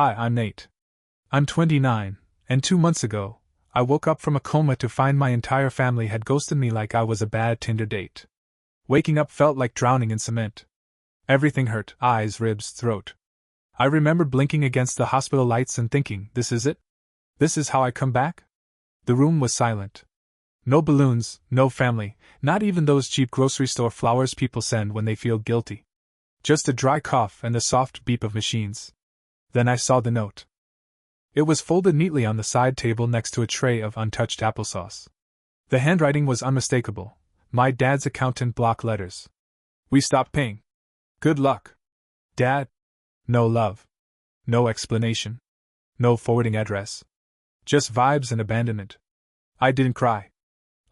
Hi, I'm Nate. I'm 29, and 2 months ago, I woke up from a coma to find my entire family had ghosted me like I was a bad Tinder date. Waking up felt like drowning in cement. Everything hurt: eyes, ribs, throat. I remembered blinking against the hospital lights and thinking, this is it? This is how I come back? The room was silent. No balloons, no family, not even those cheap grocery store flowers people send when they feel guilty. Just a dry cough and the soft beep of machines. Then I saw the note. It was folded neatly on the side table next to a tray of untouched applesauce. The handwriting was unmistakable. My dad's accountant block letters. We stopped paying. Good luck, Dad. No love. No explanation. No forwarding address. Just vibes and abandonment. I didn't cry.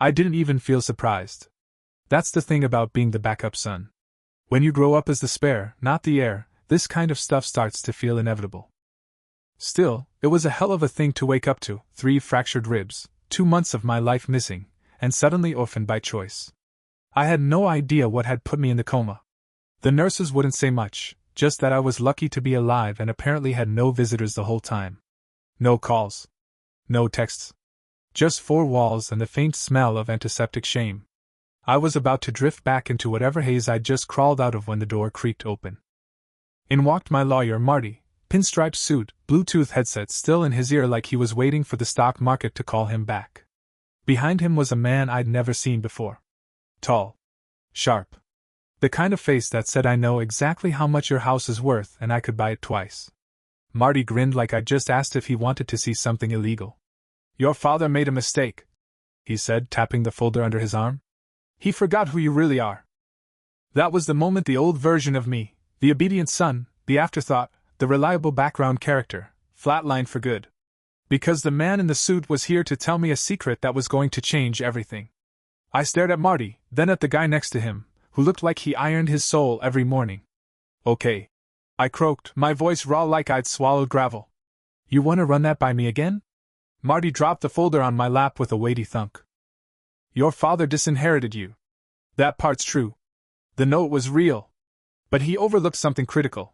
I didn't even feel surprised. That's the thing about being the backup son. When you grow up as the spare, not the heir, this kind of stuff starts to feel inevitable. Still, it was a hell of a thing to wake up to: 3 fractured ribs, 2 months of my life missing, and suddenly orphaned by choice. I had no idea what had put me in the coma. The nurses wouldn't say much, just that I was lucky to be alive and apparently had no visitors the whole time. No calls. No texts. Just 4 walls and the faint smell of antiseptic shame. I was about to drift back into whatever haze I'd just crawled out of when the door creaked open. In walked my lawyer, Marty, pinstripe suit, Bluetooth headset still in his ear like he was waiting for the stock market to call him back. Behind him was a man I'd never seen before. Tall. Sharp. The kind of face that said, I know exactly how much your house is worth and I could buy it twice. Marty grinned like I'd just asked if he wanted to see something illegal. Your father made a mistake, he said, tapping the folder under his arm. He forgot who you really are. That was the moment the old version of me, the obedient son, the afterthought, the reliable background character, flatlined for good. Because the man in the suit was here to tell me a secret that was going to change everything. I stared at Marty, then at the guy next to him, who looked like he ironed his soul every morning. Okay, I croaked, my voice raw like I'd swallowed gravel. You want to run that by me again? Marty dropped the folder on my lap with a weighty thunk. Your father disinherited you. That part's true. The note was real. But he overlooked something critical.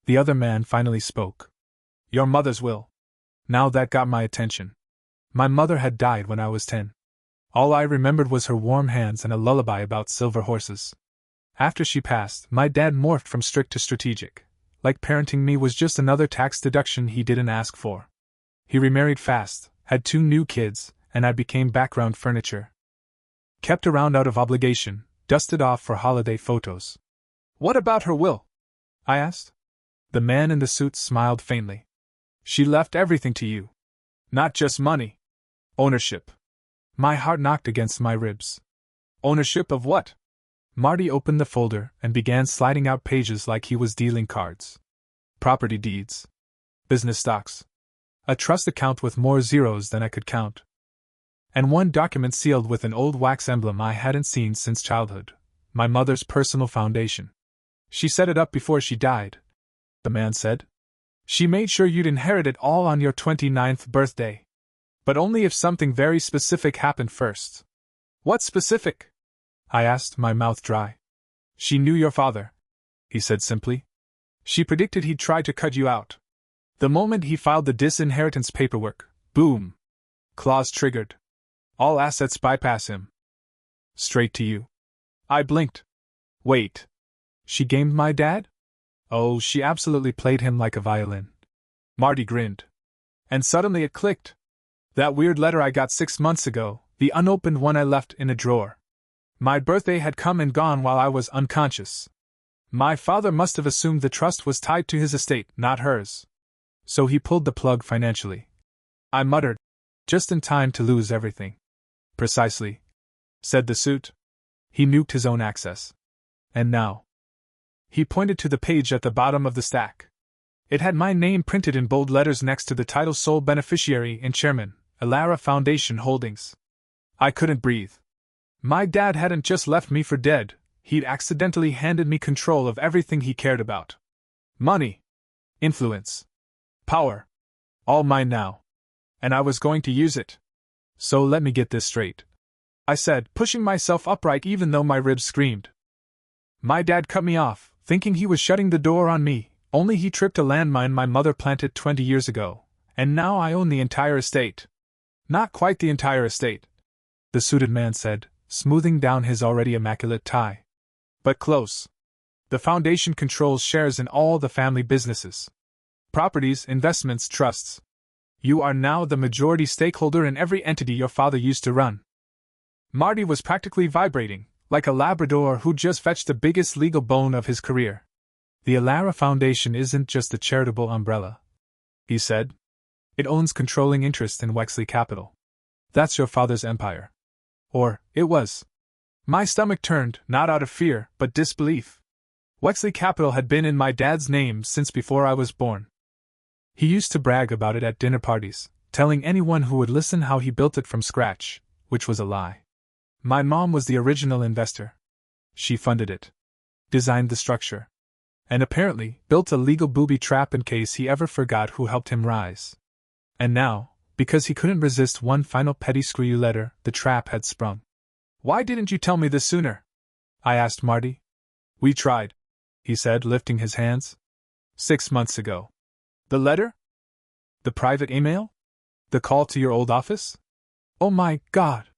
The other man finally spoke. Your mother's will. Now that got my attention. My mother had died when I was 10. All I remembered was her warm hands and a lullaby about silver horses. After she passed, my dad morphed from strict to strategic. Like parenting me was just another tax deduction he didn't ask for. He remarried fast, had 2 new kids, and I became background furniture. Kept around out of obligation, dusted off for holiday photos. What about her will? I asked. The man in the suit smiled faintly. She left everything to you. Not just money. Ownership. My heart knocked against my ribs. Ownership of what? Marty opened the folder and began sliding out pages like he was dealing cards. Property deeds. Business stocks. A trust account with more zeros than I could count. And one document sealed with an old wax emblem I hadn't seen since childhood. My mother's personal foundation. She set it up before she died, the man said. She made sure you'd inherit it all on your 29th birthday. But only if something very specific happened first. What specific? I asked, my mouth dry. She knew your father, he said simply. She predicted he'd try to cut you out. The moment he filed the disinheritance paperwork, boom. Clause triggered. All assets bypass him. Straight to you. I blinked. Wait. She gamed my dad? Oh, she absolutely played him like a violin. Marty grinned. And suddenly it clicked. That weird letter I got 6 months ago, the unopened one I left in a drawer. My birthday had come and gone while I was unconscious. My father must have assumed the trust was tied to his estate, not hers. So he pulled the plug financially. I muttered, just in time to lose everything. Precisely, said the suit. He nuked his own access. And now. He pointed to the page at the bottom of the stack. It had my name printed in bold letters next to the title sole beneficiary and chairman, Elara Foundation Holdings. I couldn't breathe. My dad hadn't just left me for dead, he'd accidentally handed me control of everything he cared about. Money. Influence. Power. All mine now. And I was going to use it. So let me get this straight, I said, pushing myself upright even though my ribs screamed. My dad cut me off, thinking he was shutting the door on me, Only he tripped a landmine my mother planted 20 years ago, and now I own the entire estate. Not quite the entire estate, the suited man said, smoothing down his already immaculate tie. But close. The foundation controls shares in all the family businesses. Properties, investments, trusts. You are now the majority stakeholder in every entity your father used to run. Marty was practically vibrating, like a Labrador who just fetched the biggest legal bone of his career. The Alara Foundation isn't just a charitable umbrella, he said. It owns controlling interest in Wexley Capital. That's your father's empire. Or, it was. My stomach turned, not out of fear, but disbelief. Wexley Capital had been in my dad's name since before I was born. He used to brag about it at dinner parties, telling anyone who would listen how he built it from scratch, which was a lie. My mom was the original investor. She funded it, designed the structure, and apparently built a legal booby trap in case he ever forgot who helped him rise. And now, because he couldn't resist one final petty screw you letter, the trap had sprung. Why didn't you tell me this sooner? I asked Marty. We tried, he said, lifting his hands. 6 months ago. The letter? The private email? The call to your old office? Oh my God!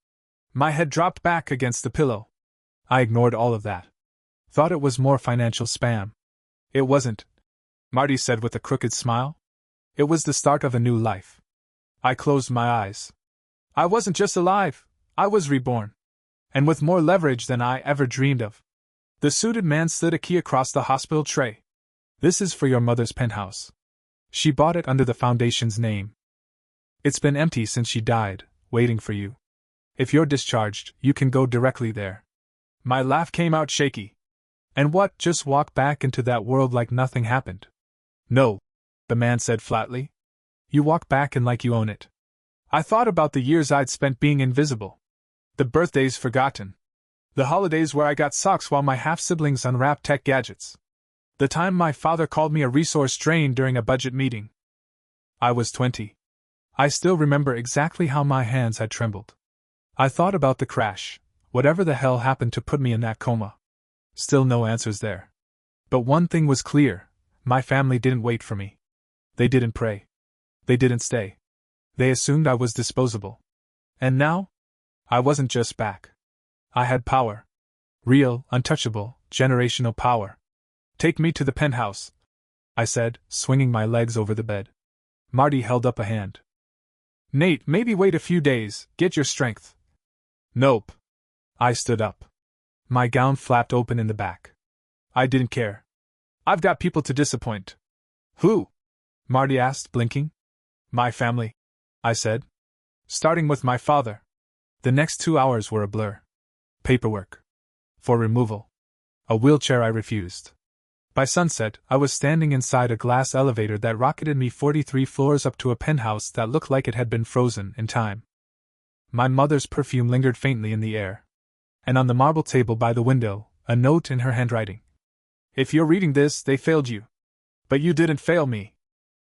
My head dropped back against the pillow. I ignored all of that. Thought it was more financial spam. It wasn't, Marty said with a crooked smile. It was the start of a new life. I closed my eyes. I wasn't just alive, I was reborn. And with more leverage than I ever dreamed of. The suited man slid a key across the hospital tray. This is for your mother's penthouse. She bought it under the foundation's name. It's been empty since she died, waiting for you. If you're discharged, you can go directly there. My laugh came out shaky. And what, just walk back into that world like nothing happened? No, the man said flatly. You walk back in like you own it. I thought about the years I'd spent being invisible. The birthdays forgotten. The holidays where I got socks while my half-siblings unwrapped tech gadgets. The time my father called me a resource drain during a budget meeting. I was 20. I still remember exactly how my hands had trembled. I thought about the crash, whatever the hell happened to put me in that coma. Still no answers there. But one thing was clear, my family didn't wait for me. They didn't pray. They didn't stay. They assumed I was disposable. And now? I wasn't just back. I had power. Real, untouchable, generational power. Take me to the penthouse, I said, swinging my legs over the bed. Marty held up a hand. Nate, maybe wait a few days, get your strength. Nope. I stood up. My gown flapped open in the back. I didn't care. I've got people to disappoint. Who? Marty asked, blinking. My family, I said. Starting with my father. The next 2 hours were a blur. Paperwork. For removal. A wheelchair I refused. By sunset, I was standing inside a glass elevator that rocketed me 43 floors up to a penthouse that looked like it had been frozen in time. My mother's perfume lingered faintly in the air. And on the marble table by the window, a note in her handwriting. If you're reading this, they failed you. But you didn't fail me.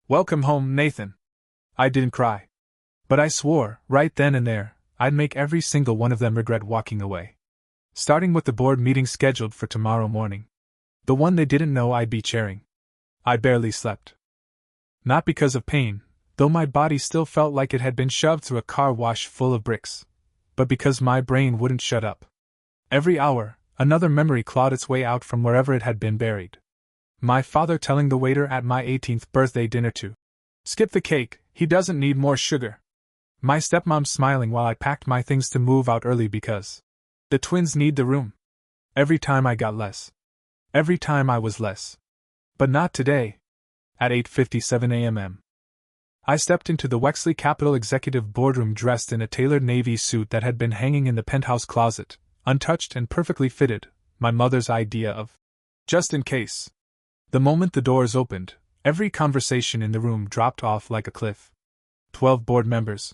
Welcome home, Nathan. I didn't cry. But I swore, right then and there, I'd make every single one of them regret walking away. Starting with the board meeting scheduled for tomorrow morning. The one they didn't know I'd be chairing. I barely slept. Not because of pain, though my body still felt like it had been shoved through a car wash full of bricks, but because my brain wouldn't shut up. Every hour, another memory clawed its way out from wherever it had been buried. My father telling the waiter at my 18th birthday dinner to skip the cake, he doesn't need more sugar. My stepmom smiling while I packed my things to move out early because the twins need the room. Every time I got less. Every time I was less. But not today. At 8:57 a.m. I stepped into the Wexley Capital Executive Boardroom dressed in a tailored navy suit that had been hanging in the penthouse closet, untouched and perfectly fitted, my mother's idea of just in case. The moment the doors opened, every conversation in the room dropped off like a cliff. 12 board members.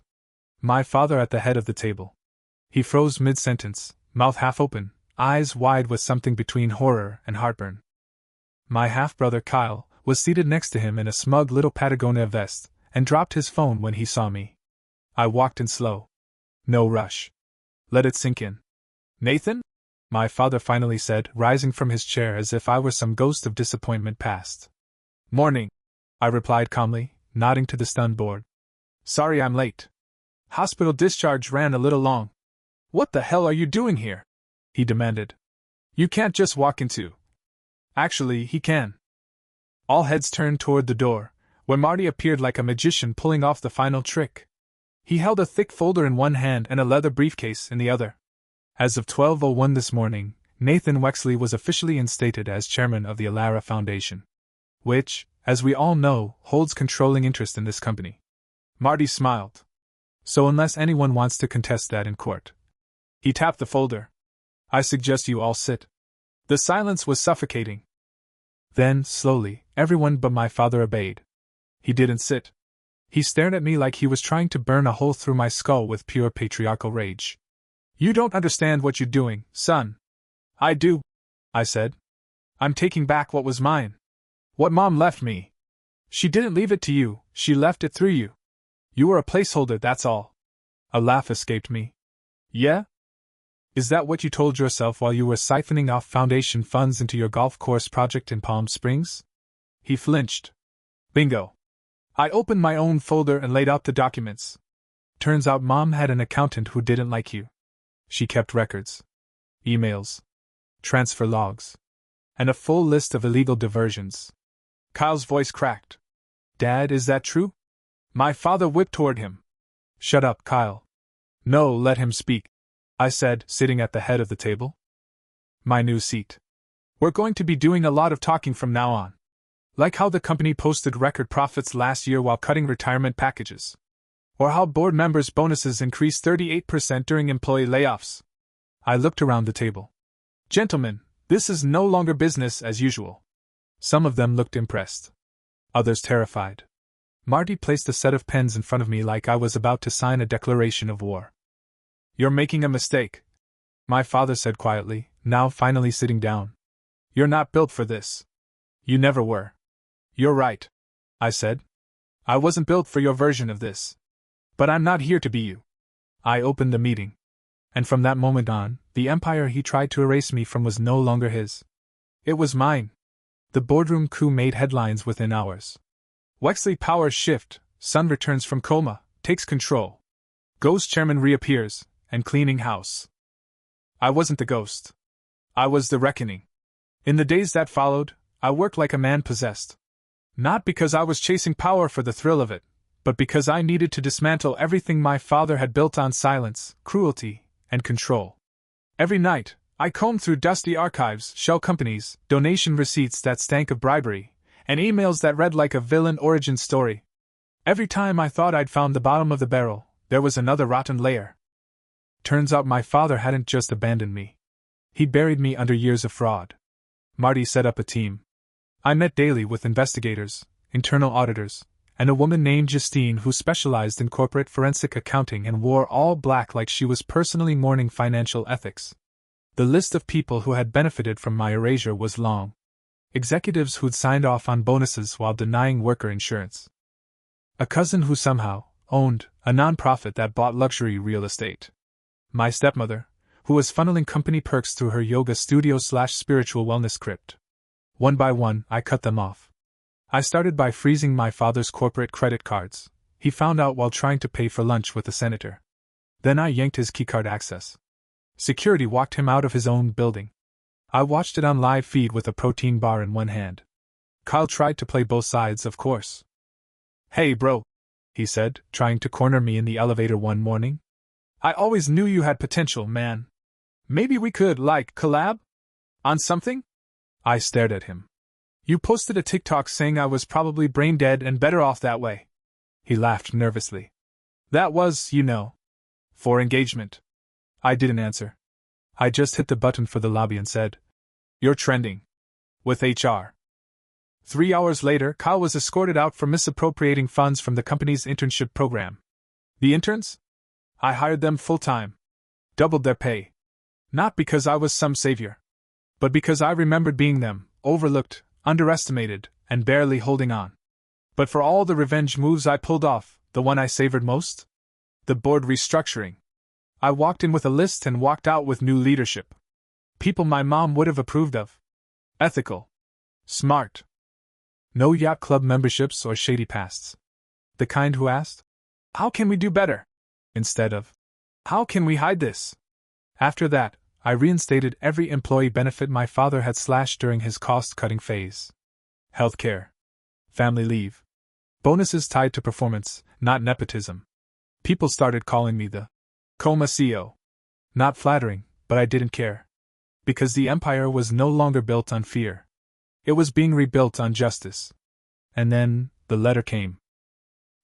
My father at the head of the table. He froze mid-sentence, mouth half open, eyes wide with something between horror and heartburn. My half-brother Kyle was seated next to him in a smug little Patagonia vest, and dropped his phone when he saw me. I walked in slow. No rush. Let it sink in. Nathan? My father finally said, rising from his chair as if I were some ghost of disappointment past. Morning, I replied calmly, nodding to the stunned board. Sorry I'm late. Hospital discharge ran a little long. What the hell are you doing here? He demanded. You can't just walk into. Actually, he can. All heads turned toward the door, where Marty appeared like a magician pulling off the final trick. He held a thick folder in one hand and a leather briefcase in the other. As of 12:01 this morning, Nathan Wexley was officially instated as chairman of the Alara Foundation, which, as we all know, holds controlling interest in this company. Marty smiled. So unless anyone wants to contest that in court. He tapped the folder. I suggest you all sit. The silence was suffocating. Then, slowly, everyone but my father obeyed. He didn't sit. He stared at me like he was trying to burn a hole through my skull with pure patriarchal rage. You don't understand what you're doing, son. I do, I said. I'm taking back what was mine. What Mom left me. She didn't leave it to you, she left it through you. You were a placeholder, that's all. A laugh escaped me. Yeah? Is that what you told yourself while you were siphoning off foundation funds into your golf course project in Palm Springs? He flinched. Bingo. I opened my own folder and laid out the documents. Turns out Mom had an accountant who didn't like you. She kept records. Emails. Transfer logs. And a full list of illegal diversions. Kyle's voice cracked. Dad, is that true? My father whipped toward him. Shut up, Kyle. No, let him speak, I said, sitting at the head of the table. My new seat. We're going to be doing a lot of talking from now on. Like how the company posted record profits last year while cutting retirement packages. Or how board members' bonuses increased 38% during employee layoffs. I looked around the table. Gentlemen, this is no longer business as usual. Some of them looked impressed. Others terrified. Marty placed a set of pens in front of me like I was about to sign a declaration of war. You're making a mistake, my father said quietly, now finally sitting down. You're not built for this. You never were. You're right, I said. I wasn't built for your version of this. But I'm not here to be you. I opened the meeting. And from that moment on, the empire he tried to erase me from was no longer his. It was mine. The boardroom coup made headlines within hours. Wexley powers shift, son returns from coma, takes control. Ghost chairman reappears, and cleaning house. I wasn't the ghost. I was the reckoning. In the days that followed, I worked like a man possessed. Not because I was chasing power for the thrill of it, but because I needed to dismantle everything my father had built on silence, cruelty, and control. Every night, I combed through dusty archives, shell companies, donation receipts that stank of bribery, and emails that read like a villain origin story. Every time I thought I'd found the bottom of the barrel, there was another rotten layer. Turns out my father hadn't just abandoned me. He'd buried me under years of fraud. Marty set up a team. I met daily with investigators, internal auditors, and a woman named Justine who specialized in corporate forensic accounting and wore all black like she was personally mourning financial ethics. The list of people who had benefited from my erasure was long. Executives who'd signed off on bonuses while denying worker insurance. A cousin who somehow owned a nonprofit that bought luxury real estate. My stepmother, who was funneling company perks through her yoga studio/spiritual wellness crypt. One by one, I cut them off. I started by freezing my father's corporate credit cards. He found out while trying to pay for lunch with the senator. Then I yanked his keycard access. Security walked him out of his own building. I watched it on live feed with a protein bar in one hand. Kyle tried to play both sides, of course. Hey bro, he said, trying to corner me in the elevator one morning. I always knew you had potential, man. Maybe we could, collab? On something? I stared at him. You posted a TikTok saying I was probably brain dead and better off that way. He laughed nervously. That was, for engagement. I didn't answer. I just hit the button for the lobby and said, You're trending. With HR. 3 hours later, Kyle was escorted out for misappropriating funds from the company's internship program. The interns? I hired them full-time. Doubled their pay. Not because I was some savior. But because I remembered being them, overlooked, underestimated, and barely holding on. But for all the revenge moves I pulled off, the one I savored most? The board restructuring. I walked in with a list and walked out with new leadership. People my mom would have approved of. Ethical. Smart. No yacht club memberships or shady pasts. The kind who asked, "How can we do better?" instead of, "How can we hide this?" After that, I reinstated every employee benefit my father had slashed during his cost-cutting phase. Healthcare. Family leave. Bonuses tied to performance, not nepotism. People started calling me the Coma CEO. Not flattering, but I didn't care. Because the empire was no longer built on fear. It was being rebuilt on justice. And then, the letter came.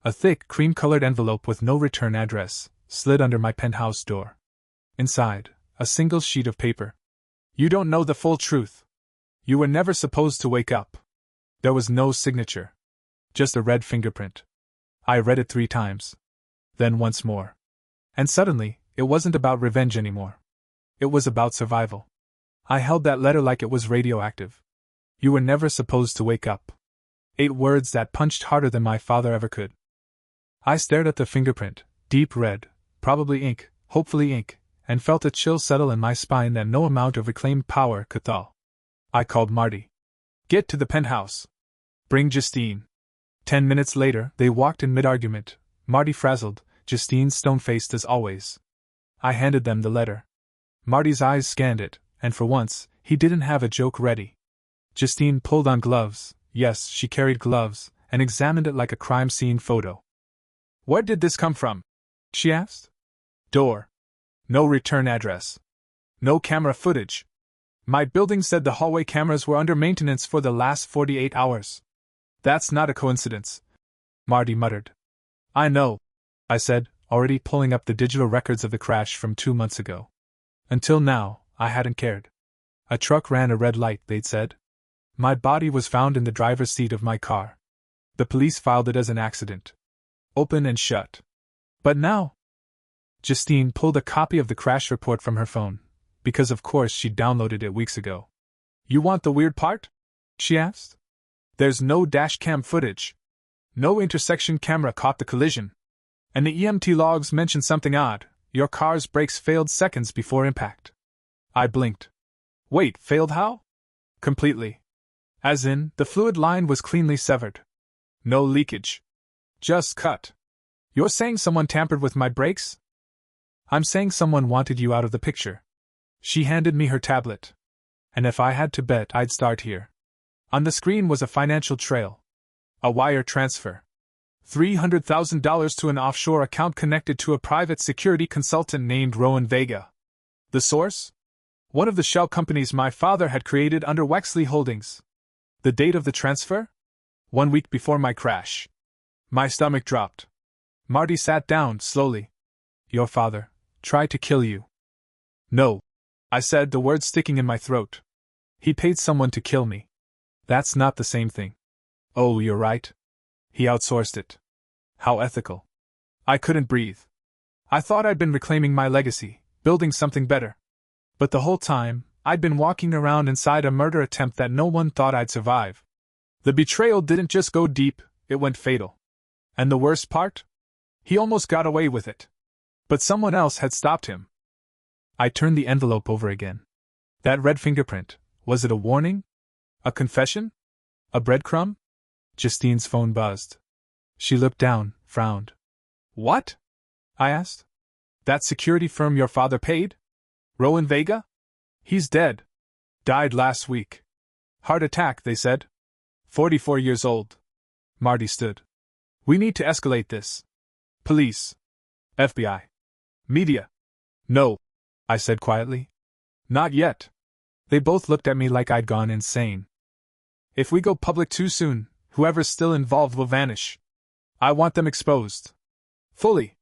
A thick, cream-colored envelope with no return address slid under my penthouse door. Inside, a single sheet of paper. "You don't know the full truth. You were never supposed to wake up." There was no signature. Just a red fingerprint. I read it 3 times. Then once more. And suddenly, it wasn't about revenge anymore. It was about survival. I held that letter like it was radioactive. "You were never supposed to wake up." 8 words that punched harder than my father ever could. I stared at the fingerprint, deep red, probably ink, hopefully ink, and felt a chill settle in my spine that no amount of reclaimed power could thaw. I called Marty. "Get to the penthouse. Bring Justine." 10 minutes later, they walked in mid-argument, Marty frazzled, Justine stone-faced as always. I handed them the letter. Marty's eyes scanned it, and for once, he didn't have a joke ready. Justine pulled on gloves, yes, she carried gloves, and examined it like a crime scene photo. "Where did this come from?" she asked. "Door. No return address. No camera footage. My building said the hallway cameras were under maintenance for the last 48 hours. That's not a coincidence," Marty muttered. "I know," I said, already pulling up the digital records of the crash from 2 months ago. Until now, I hadn't cared. A truck ran a red light, they'd said. My body was found in the driver's seat of my car. The police filed it as an accident. Open and shut. But now, Justine pulled a copy of the crash report from her phone, because of course she'd downloaded it weeks ago. "You want the weird part?" she asked. "There's no dashcam footage. No intersection camera caught the collision. And the EMT logs mention something odd. Your car's brakes failed seconds before impact." I blinked. "Wait, failed how?" "Completely. As in, the fluid line was cleanly severed. No leakage. Just cut." "You're saying someone tampered with my brakes?" "I'm saying someone wanted you out of the picture." She handed me her tablet. And if I had to bet, I'd start here. On the screen was a financial trail. A wire transfer. $300,000 to an offshore account connected to a private security consultant named Rowan Vega. The source? One of the shell companies my father had created under Wexley Holdings. The date of the transfer? 1 week before my crash. My stomach dropped. Marty sat down slowly. "Your father tried to kill you." "No," I said, the words sticking in my throat. "He paid someone to kill me." "That's not the same thing." "Oh, you're right. He outsourced it." "How ethical." I couldn't breathe. I thought I'd been reclaiming my legacy, building something better. But the whole time, I'd been walking around inside a murder attempt that no one thought I'd survive. The betrayal didn't just go deep, it went fatal. And the worst part? He almost got away with it. But someone else had stopped him. I turned the envelope over again. That red fingerprint, was it a warning? A confession? A breadcrumb? Justine's phone buzzed. She looked down, frowned. "What?" I asked. "That security firm your father paid? Rowan Vega? He's dead. Died last week. Heart attack, they said. 44 years old." Marty stood. "We need to escalate this. Police. FBI. Media." "No," I said quietly. "Not yet." They both looked at me like I'd gone insane. "If we go public too soon, whoever's still involved will vanish. I want them exposed. Fully.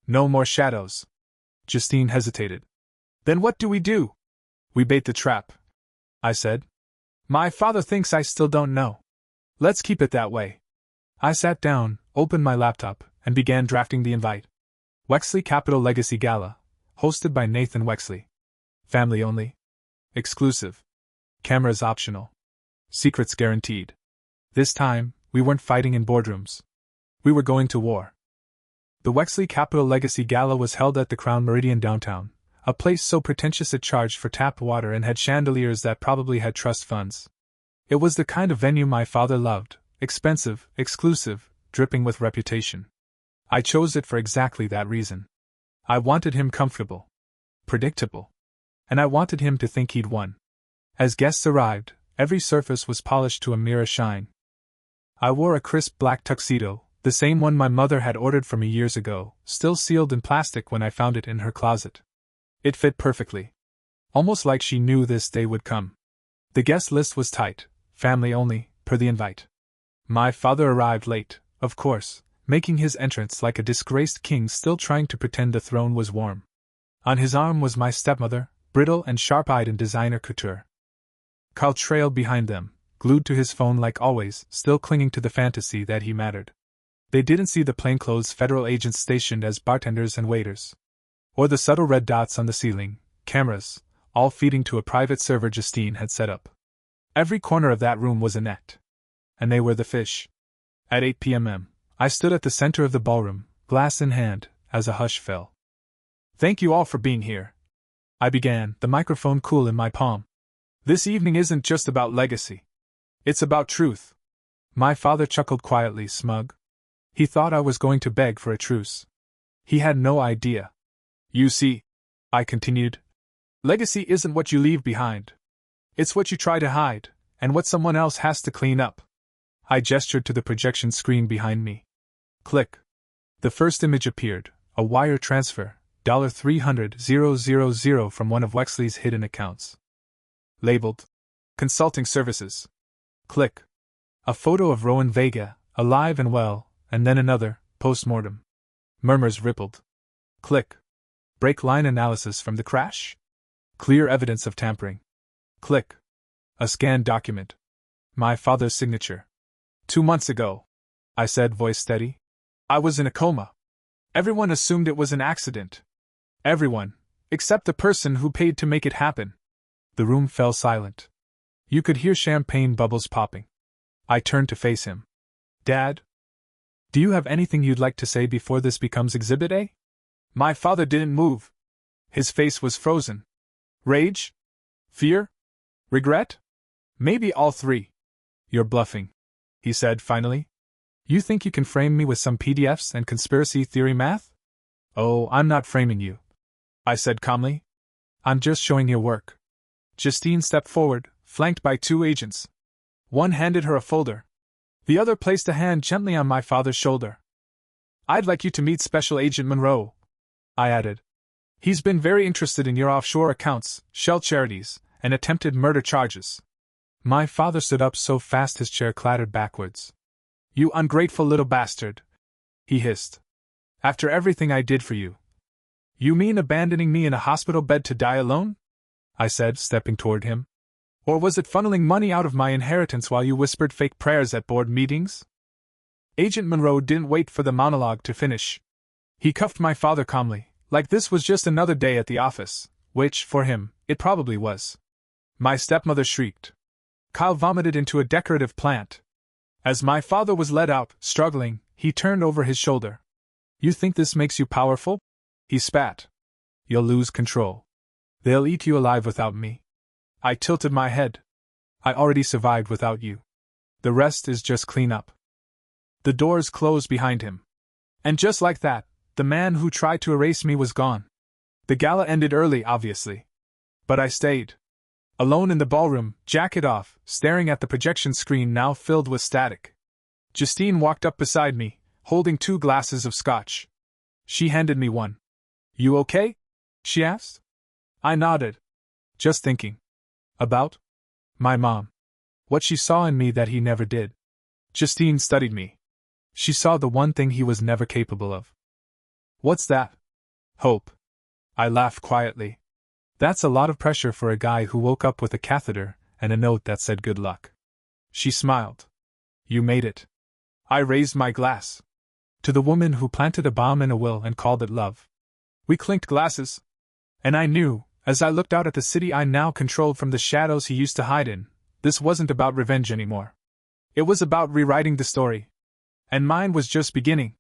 No more shadows." Justine hesitated. "Then what do we do?" "We bait the trap," I said. "My father thinks I still don't know. Let's keep it that way." I sat down, opened my laptop, and began drafting the invite. Wexley Capital Legacy Gala, hosted by Nathan Wexley. Family only. Exclusive. Cameras optional. Secrets guaranteed. This time, we weren't fighting in boardrooms. We were going to war. The Wexley Capital Legacy Gala was held at the Crown Meridian downtown, a place so pretentious it charged for tap water and had chandeliers that probably had trust funds. It was the kind of venue my father loved, expensive, exclusive, dripping with reputation. I chose it for exactly that reason. I wanted him comfortable, predictable, and I wanted him to think he'd won. As guests arrived, every surface was polished to a mirror shine. I wore a crisp black tuxedo, the same one my mother had ordered for me years ago, still sealed in plastic when I found it in her closet. It fit perfectly. Almost like she knew this day would come. The guest list was tight, family only, per the invite. My father arrived late, of course, making his entrance like a disgraced king still trying to pretend the throne was warm. On his arm was my stepmother, brittle and sharp-eyed in designer couture. Carl trailed behind them, glued to his phone like always, still clinging to the fantasy that he mattered. They didn't see the plainclothes federal agents stationed as bartenders and waiters. Or the subtle red dots on the ceiling, cameras, all feeding to a private server Justine had set up. Every corner of that room was a net. And they were the fish. At 8 p.m. I stood at the center of the ballroom, glass in hand, as a hush fell. "Thank you all for being here," I began, the microphone cool in my palm. "This evening isn't just about legacy. It's about truth." My father chuckled quietly, smug. He thought I was going to beg for a truce. He had no idea. "You see," I continued, "legacy isn't what you leave behind. It's what you try to hide, and what someone else has to clean up." I gestured to the projection screen behind me. Click. The first image appeared, a wire transfer, $300,000 from one of Wexley's hidden accounts. Labeled Consulting Services. Click. A photo of Rowan Vega, alive and well, and then another, post-mortem. Murmurs rippled. Click. Brake line analysis from the crash? Clear evidence of tampering. Click. A scanned document. My father's signature. 2 months ago, I said, voice steady. I was in a coma. Everyone assumed it was an accident. Everyone, except the person who paid to make it happen. The room fell silent. You could hear champagne bubbles popping. I turned to face him. "Dad? Do you have anything you'd like to say before this becomes Exhibit A?" My father didn't move. His face was frozen. Rage? Fear? Regret? Maybe all three. "You're bluffing," he said finally. "You think you can frame me with some PDFs and conspiracy theory math?" "Oh, I'm not framing you," I said calmly. "I'm just showing your work." Justine stepped forward, flanked by 2 agents. One handed her a folder. The other placed a hand gently on my father's shoulder. "I'd like you to meet Special Agent Monroe," I added. "He's been very interested in your offshore accounts, shell charities, and attempted murder charges." My father stood up so fast his chair clattered backwards. "You ungrateful little bastard," he hissed. "After everything I did for you. You mean abandoning me in a hospital bed to die alone?" I said, stepping toward him. "Or was it funneling money out of my inheritance while you whispered fake prayers at board meetings?" Agent Monroe didn't wait for the monologue to finish. He cuffed my father calmly, like this was just another day at the office, which, for him, it probably was. My stepmother shrieked. Kyle vomited into a decorative plant. As my father was led out, struggling, he turned over his shoulder. "You think this makes you powerful?" he spat. "You'll lose control. They'll eat you alive without me." I tilted my head. "I already survived without you. The rest is just clean up." The doors closed behind him. And just like that, the man who tried to erase me was gone. The gala ended early, obviously. But I stayed. Alone in the ballroom, jacket off, staring at the projection screen now filled with static. Justine walked up beside me, holding 2 glasses of scotch. She handed me one. "You okay?" she asked. I nodded. "Just thinking." "About?" "My mom. What she saw in me that he never did." Justine studied me. She saw the one thing he was never capable of. "What's that?" "Hope." I laughed quietly. That's a lot of pressure for a guy who woke up with a catheter and a note that said good luck. She smiled. "You made it." I raised my glass. "To the woman who planted a bomb in a will and called it love." We clinked glasses. And I knew, as I looked out at the city I now controlled from the shadows he used to hide in, this wasn't about revenge anymore. It was about rewriting the story. And mine was just beginning.